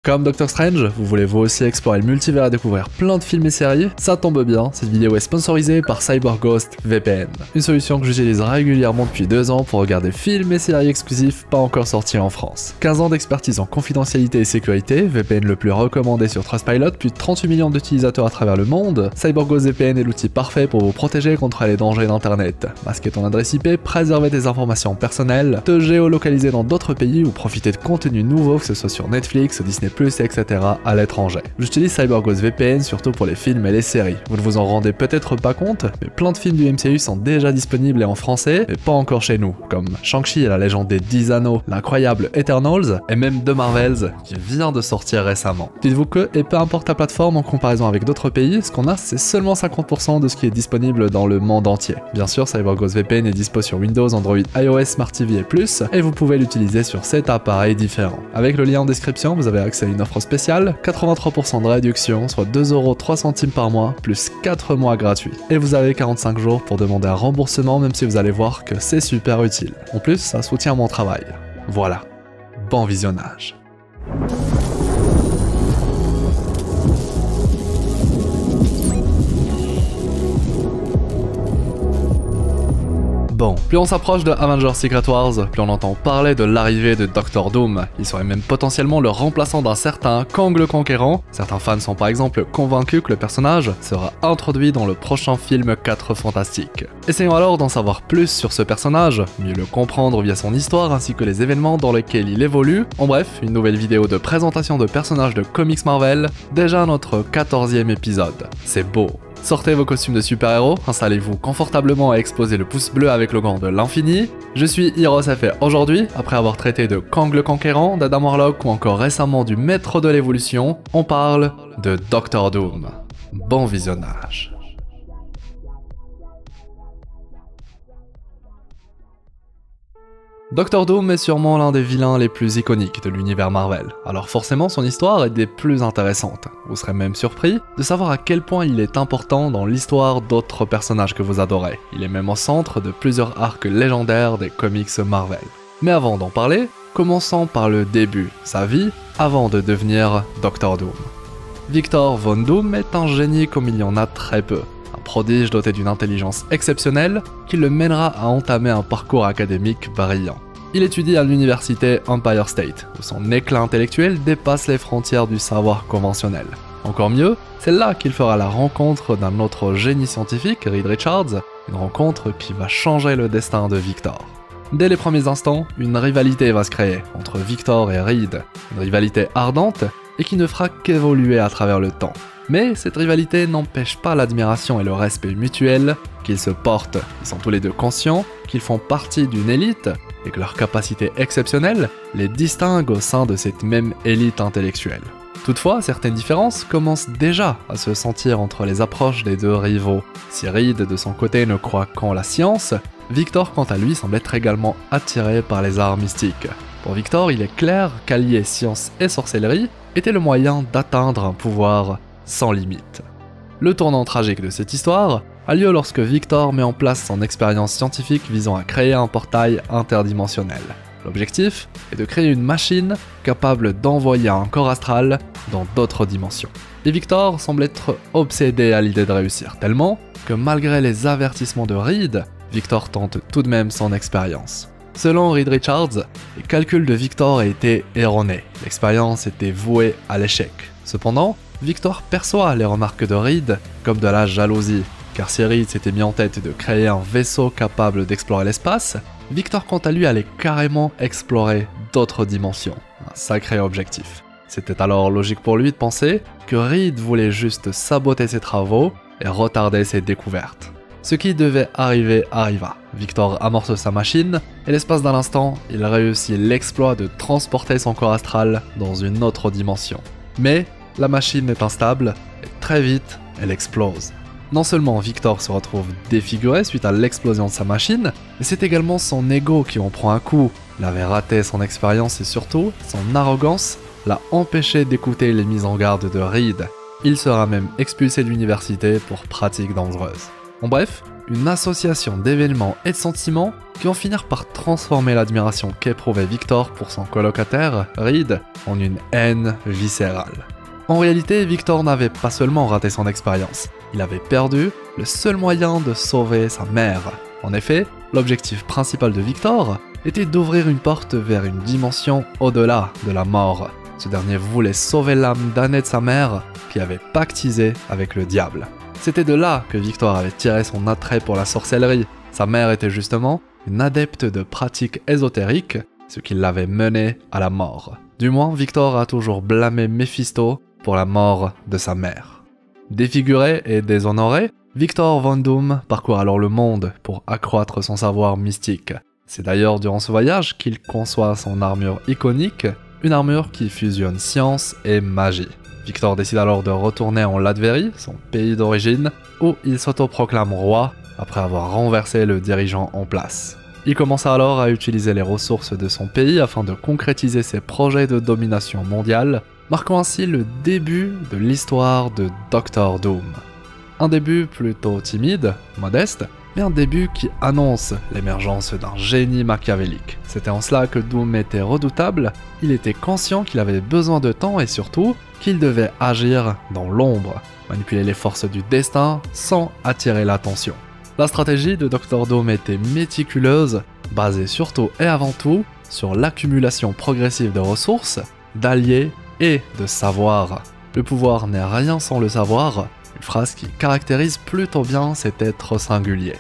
Comme Doctor Strange, vous voulez vous aussi explorer le multivers et découvrir plein de films et séries? Ça tombe bien, cette vidéo est sponsorisée par CyberGhost VPN, une solution que j'utilise régulièrement depuis 2 ans pour regarder films et séries exclusifs pas encore sortis en France. 15 ans d'expertise en confidentialité et sécurité, VPN le plus recommandé sur Trustpilot, plus de 38 millions d'utilisateurs à travers le monde, CyberGhost VPN est l'outil parfait pour vous protéger contre les dangers d'internet. Masquer ton adresse IP, préserver tes informations personnelles, te géolocaliser dans d'autres pays ou profiter de contenus nouveaux que ce soit sur Netflix, Disney+, etc. à l'étranger. J'utilise CyberGhost VPN surtout pour les films et les séries. Vous ne vous en rendez peut-être pas compte, mais plein de films du MCU sont déjà disponibles et en français, mais pas encore chez nous, comme Shang-Chi et la légende des 10 anneaux, l'incroyable Eternals, et même The Marvels, qui vient de sortir récemment. Dites-vous que, et peu importe la plateforme en comparaison avec d'autres pays, ce qu'on a c'est seulement 50% de ce qui est disponible dans le monde entier. Bien sûr, CyberGhost VPN est dispo sur Windows, Android, iOS, Smart TV et plus, et vous pouvez l'utiliser sur 7 appareils différents. Avec le lien en description, vous avez accès à une offre spéciale, 83% de réduction, soit 2,03€ par mois, plus 4 mois gratuits. Et vous avez 45 jours pour demander un remboursement, même si vous allez voir que c'est super utile. En plus, ça soutient mon travail. Voilà. Bon visionnage. Bon, plus on s'approche de Avengers Secret Wars, plus on entend parler de l'arrivée de Doctor Doom. Il serait même potentiellement le remplaçant d'un certain Kang le Conquérant. Certains fans sont par exemple convaincus que le personnage sera introduit dans le prochain film 4 Fantastiques. Essayons alors d'en savoir plus sur ce personnage, mieux le comprendre via son histoire ainsi que les événements dans lesquels il évolue. En bref, une nouvelle vidéo de présentation de personnages de comics Marvel, déjà notre 14e épisode. C'est beau. Sortez vos costumes de super-héros, installez-vous confortablement et exposez le pouce bleu avec le gant de l'infini. Je suis HeroesF et aujourd'hui, après avoir traité de Kang le Conquérant, d'Adam Warlock ou encore récemment du Maître de l'Évolution, on parle de Doctor Doom. Bon visionnage. Doctor Doom est sûrement l'un des vilains les plus iconiques de l'univers Marvel, alors forcément son histoire est des plus intéressantes. Vous serez même surpris de savoir à quel point il est important dans l'histoire d'autres personnages que vous adorez. Il est même au centre de plusieurs arcs légendaires des comics Marvel. Mais avant d'en parler, commençons par le début, sa vie, avant de devenir Doctor Doom. Victor Von Doom est un génie comme il y en a très peu. Un prodige doté d'une intelligence exceptionnelle qui le mènera à entamer un parcours académique brillant. Il étudie à l'université Empire State, où son éclat intellectuel dépasse les frontières du savoir conventionnel. Encore mieux, c'est là qu'il fera la rencontre d'un autre génie scientifique, Reed Richards, une rencontre qui va changer le destin de Victor. Dès les premiers instants, une rivalité va se créer entre Victor et Reed, une rivalité ardente et qui ne fera qu'évoluer à travers le temps. Mais cette rivalité n'empêche pas l'admiration et le respect mutuel qu'ils se portent. Ils sont tous les deux conscients qu'ils font partie d'une élite et que leurs capacités exceptionnelles les distinguent au sein de cette même élite intellectuelle. Toutefois, certaines différences commencent déjà à se sentir entre les approches des deux rivaux. Si Reed de son côté ne croit qu'en la science, Victor quant à lui semble être également attiré par les arts mystiques. Pour Victor, il est clair qu'allier science et sorcellerie était le moyen d'atteindre un pouvoir sans limite. Le tournant tragique de cette histoire a lieu lorsque Victor met en place son expérience scientifique visant à créer un portail interdimensionnel. L'objectif est de créer une machine capable d'envoyer un corps astral dans d'autres dimensions. Et Victor semble être obsédé à l'idée de réussir, tellement que malgré les avertissements de Reed, Victor tente tout de même son expérience. Selon Reed Richards, les calculs de Victor étaient erronés, l'expérience était vouée à l'échec. Cependant, Victor perçoit les remarques de Reed comme de la jalousie, car si Reed s'était mis en tête de créer un vaisseau capable d'explorer l'espace, Victor quant à lui allait carrément explorer d'autres dimensions, un sacré objectif. C'était alors logique pour lui de penser que Reed voulait juste saboter ses travaux et retarder ses découvertes. Ce qui devait arriver arriva. Victor amorce sa machine et l'espace d'un instant, il réussit l'exploit de transporter son corps astral dans une autre dimension. Mais la machine est instable et très vite, elle explose. Non seulement Victor se retrouve défiguré suite à l'explosion de sa machine, mais c'est également son ego qui en prend un coup. Il avait raté son expérience et surtout, son arrogance l'a empêché d'écouter les mises en garde de Reed. Il sera même expulsé de l'université pour pratiques dangereuses. En bref, une association d'événements et de sentiments qui vont finir par transformer l'admiration qu'éprouvait Victor pour son colocataire, Reed, en une haine viscérale. En réalité, Victor n'avait pas seulement raté son expérience, il avait perdu le seul moyen de sauver sa mère. En effet, l'objectif principal de Victor était d'ouvrir une porte vers une dimension au-delà de la mort. Ce dernier voulait sauver l'âme damnée de sa mère qui avait pactisé avec le diable. C'était de là que Victor avait tiré son attrait pour la sorcellerie. Sa mère était justement une adepte de pratiques ésotériques, ce qui l'avait mené à la mort. Du moins, Victor a toujours blâmé Méphisto pour la mort de sa mère. Défiguré et déshonoré, Victor Von Doom parcourt alors le monde pour accroître son savoir mystique. C'est d'ailleurs durant ce voyage qu'il conçoit son armure iconique, une armure qui fusionne science et magie. Victor décide alors de retourner en Latvérie, son pays d'origine, où il s'autoproclame roi après avoir renversé le dirigeant en place. Il commence alors à utiliser les ressources de son pays afin de concrétiser ses projets de domination mondiale, marquant ainsi le début de l'histoire de Dr. Doom. Un début plutôt timide, modeste, mais un début qui annonce l'émergence d'un génie machiavélique. C'était en cela que Doom était redoutable, il était conscient qu'il avait besoin de temps et surtout qu'il devait agir dans l'ombre, manipuler les forces du destin sans attirer l'attention. La stratégie de Dr. Doom était méticuleuse, basée surtout et avant tout sur l'accumulation progressive de ressources, d'alliés et de savoir. Le pouvoir n'est rien sans le savoir, une phrase qui caractérise plutôt bien cet être singulier.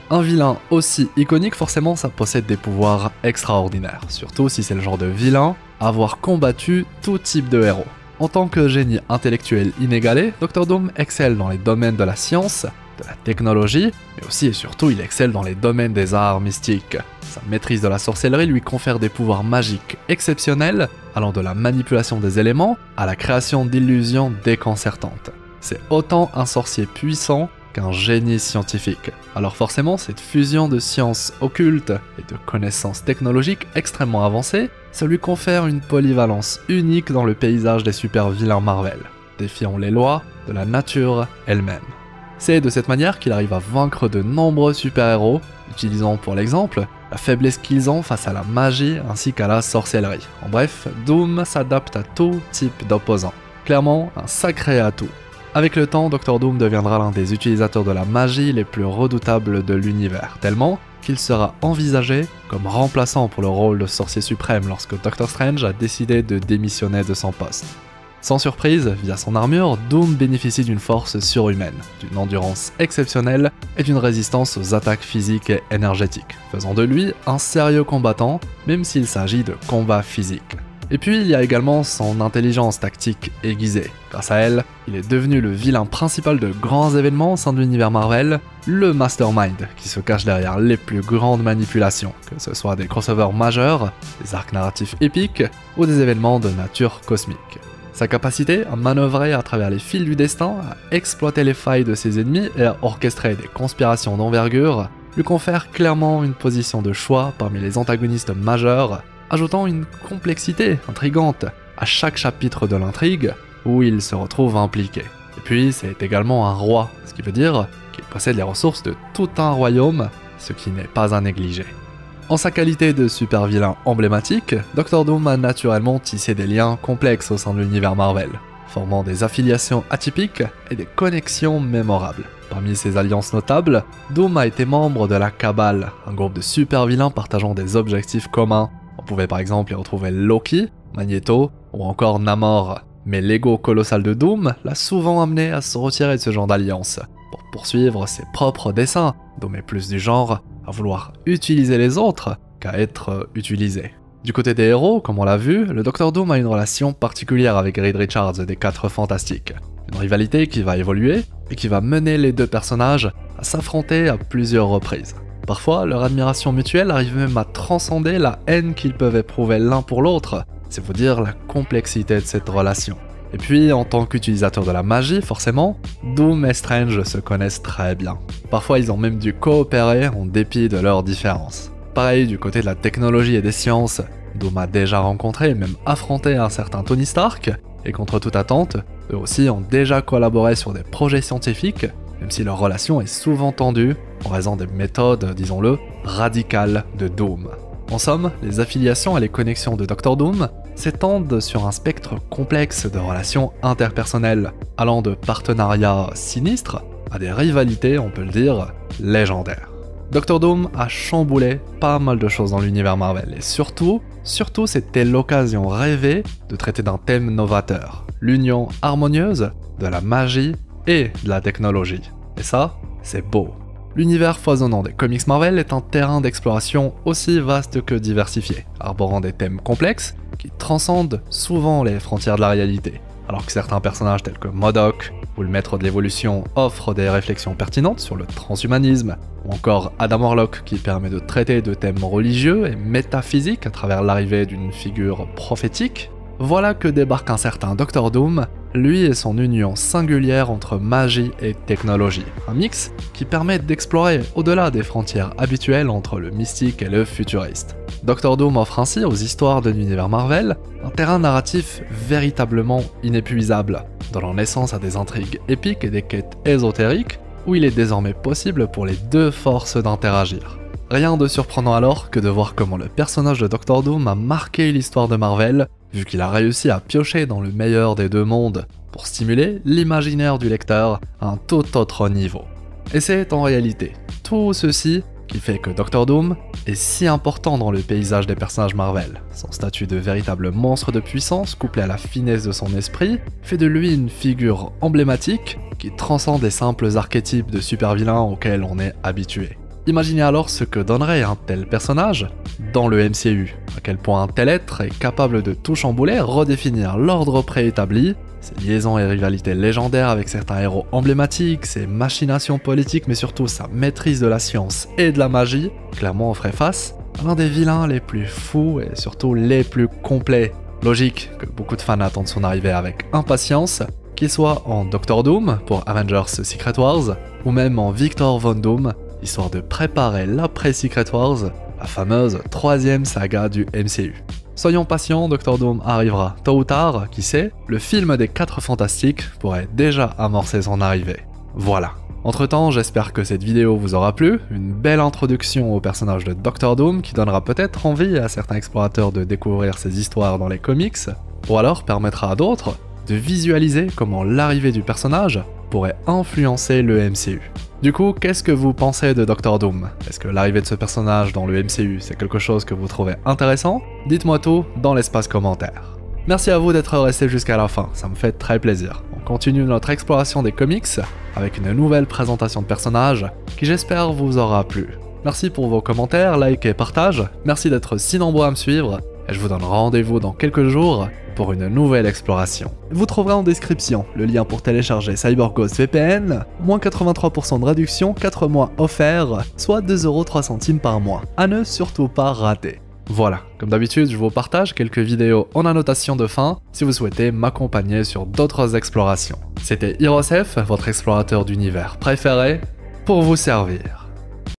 Un vilain aussi iconique, forcément ça possède des pouvoirs extraordinaires, surtout si c'est le genre de vilain à avoir combattu tout type de héros. En tant que génie intellectuel inégalé, Dr. Doom excelle dans les domaines de la science, de la technologie, mais aussi et surtout il excelle dans les domaines des arts mystiques. Sa maîtrise de la sorcellerie lui confère des pouvoirs magiques exceptionnels, allant de la manipulation des éléments à la création d'illusions déconcertantes. C'est autant un sorcier puissant qu'un génie scientifique. Alors forcément, cette fusion de sciences occultes et de connaissances technologiques extrêmement avancées, ça lui confère une polyvalence unique dans le paysage des super-vilains Marvel, défiant les lois de la nature elle-même. C'est de cette manière qu'il arrive à vaincre de nombreux super-héros, utilisant pour l'exemple la faiblesse qu'ils ont face à la magie ainsi qu'à la sorcellerie. En bref, Doom s'adapte à tout type d'opposants. Clairement, un sacré atout. Avec le temps, Dr. Doom deviendra l'un des utilisateurs de la magie les plus redoutables de l'univers, tellement qu'il sera envisagé comme remplaçant pour le rôle de sorcier suprême lorsque Doctor Strange a décidé de démissionner de son poste. Sans surprise, via son armure, Doom bénéficie d'une force surhumaine, d'une endurance exceptionnelle et d'une résistance aux attaques physiques et énergétiques, faisant de lui un sérieux combattant, même s'il s'agit de combats physiques. Et puis il y a également son intelligence tactique aiguisée. Grâce à elle, il est devenu le vilain principal de grands événements au sein de l'univers Marvel, le Mastermind, qui se cache derrière les plus grandes manipulations, que ce soit des crossovers majeurs, des arcs narratifs épiques ou des événements de nature cosmique. Sa capacité à manœuvrer à travers les fils du destin, à exploiter les failles de ses ennemis et à orchestrer des conspirations d'envergure lui confère clairement une position de choix parmi les antagonistes majeurs, ajoutant une complexité intrigante à chaque chapitre de l'intrigue où il se retrouve impliqué. Et puis c'est également un roi, ce qui veut dire qu'il possède les ressources de tout un royaume, ce qui n'est pas à négliger. En sa qualité de super vilain emblématique, Dr. Doom a naturellement tissé des liens complexes au sein de l'univers Marvel, formant des affiliations atypiques et des connexions mémorables. Parmi ses alliances notables, Doom a été membre de la Cabale, un groupe de super vilains partageant des objectifs communs. On pouvait par exemple y retrouver Loki, Magneto ou encore Namor. Mais l'ego colossal de Doom l'a souvent amené à se retirer de ce genre d'alliance, pour poursuivre ses propres desseins. Doom est plus du genre à vouloir utiliser les autres qu'à être utilisé. Du côté des héros, comme on l'a vu, le Dr. Doom a une relation particulière avec Reed Richards des 4 Fantastiques. Une rivalité qui va évoluer et qui va mener les deux personnages à s'affronter à plusieurs reprises. Parfois, leur admiration mutuelle arrive même à transcender la haine qu'ils peuvent éprouver l'un pour l'autre. C'est vous dire la complexité de cette relation. Et puis, en tant qu'utilisateurs de la magie, forcément, Doom et Strange se connaissent très bien. Parfois, ils ont même dû coopérer en dépit de leurs différences. Pareil, du côté de la technologie et des sciences, Doom a déjà rencontré et même affronté un certain Tony Stark, et contre toute attente, eux aussi ont déjà collaboré sur des projets scientifiques même si leur relation est souvent tendue en raison des méthodes, disons-le, radicales de Doom. En somme, les affiliations et les connexions de Dr Doom s'étendent sur un spectre complexe de relations interpersonnelles, allant de partenariats sinistres à des rivalités, on peut le dire, légendaires. Dr Doom a chamboulé pas mal de choses dans l'univers Marvel, et surtout c'était l'occasion rêvée de traiter d'un thème novateur, l'union harmonieuse de la magie et de la technologie. Et ça, c'est beau. L'univers foisonnant des comics Marvel est un terrain d'exploration aussi vaste que diversifié, arborant des thèmes complexes qui transcendent souvent les frontières de la réalité. Alors que certains personnages tels que MODOK ou le Maître de l'Évolution offrent des réflexions pertinentes sur le transhumanisme, ou encore Adam Warlock qui permet de traiter de thèmes religieux et métaphysiques à travers l'arrivée d'une figure prophétique, voilà que débarque un certain Dr Doom, lui et son union singulière entre magie et technologie. Un mix qui permet d'explorer au-delà des frontières habituelles entre le mystique et le futuriste. Dr Doom offre ainsi aux histoires de l'univers Marvel un terrain narratif véritablement inépuisable, donnant naissance à des intrigues épiques et des quêtes ésotériques où il est désormais possible pour les deux forces d'interagir. Rien de surprenant alors que de voir comment le personnage de Dr Doom a marqué l'histoire de Marvel, vu qu'il a réussi à piocher dans le meilleur des deux mondes pour stimuler l'imaginaire du lecteur à un tout autre niveau. Et c'est en réalité tout ceci qui fait que Dr Doom est si important dans le paysage des personnages Marvel. Son statut de véritable monstre de puissance, couplé à la finesse de son esprit, fait de lui une figure emblématique qui transcende les simples archétypes de super-vilains auxquels on est habitué. Imaginez alors ce que donnerait un tel personnage dans le MCU, à quel point un tel être est capable de tout chambouler, redéfinir l'ordre préétabli, ses liaisons et rivalités légendaires avec certains héros emblématiques, ses machinations politiques mais surtout sa maîtrise de la science et de la magie, clairement on ferait face à l'un des vilains les plus fous et surtout les plus complets. Logique que beaucoup de fans attendent son arrivée avec impatience, qu'il soit en Dr Doom pour Avengers Secret Wars, ou même en Victor Von Doom, histoire de préparer l'après Secret Wars, la fameuse troisième saga du MCU. Soyons patients, Dr Doom arrivera tôt ou tard, qui sait, le film des 4 Fantastiques pourrait déjà amorcer son arrivée. Voilà. Entre temps, j'espère que cette vidéo vous aura plu, une belle introduction au personnage de Dr Doom qui donnera peut-être envie à certains explorateurs de découvrir ses histoires dans les comics, ou alors permettra à d'autres de visualiser comment l'arrivée du personnage pourrait influencer le MCU. Du coup, qu'est-ce que vous pensez de Dr Doom? Est-ce que l'arrivée de ce personnage dans le MCU, c'est quelque chose que vous trouvez intéressant? Dites-moi tout dans l'espace commentaire. Merci à vous d'être resté jusqu'à la fin, ça me fait très plaisir. On continue notre exploration des comics avec une nouvelle présentation de personnages qui j'espère vous aura plu. Merci pour vos commentaires, likes et partages, merci d'être si nombreux à me suivre, et je vous donne rendez-vous dans quelques jours pour une nouvelle exploration. Vous trouverez en description le lien pour télécharger CyberGhost VPN, moins 83% de réduction, 4 mois offerts, soit 2,03€ par mois, à ne surtout pas rater. Voilà, comme d'habitude, je vous partage quelques vidéos en annotation de fin si vous souhaitez m'accompagner sur d'autres explorations. C'était Hirosef, votre explorateur d'univers préféré, pour vous servir.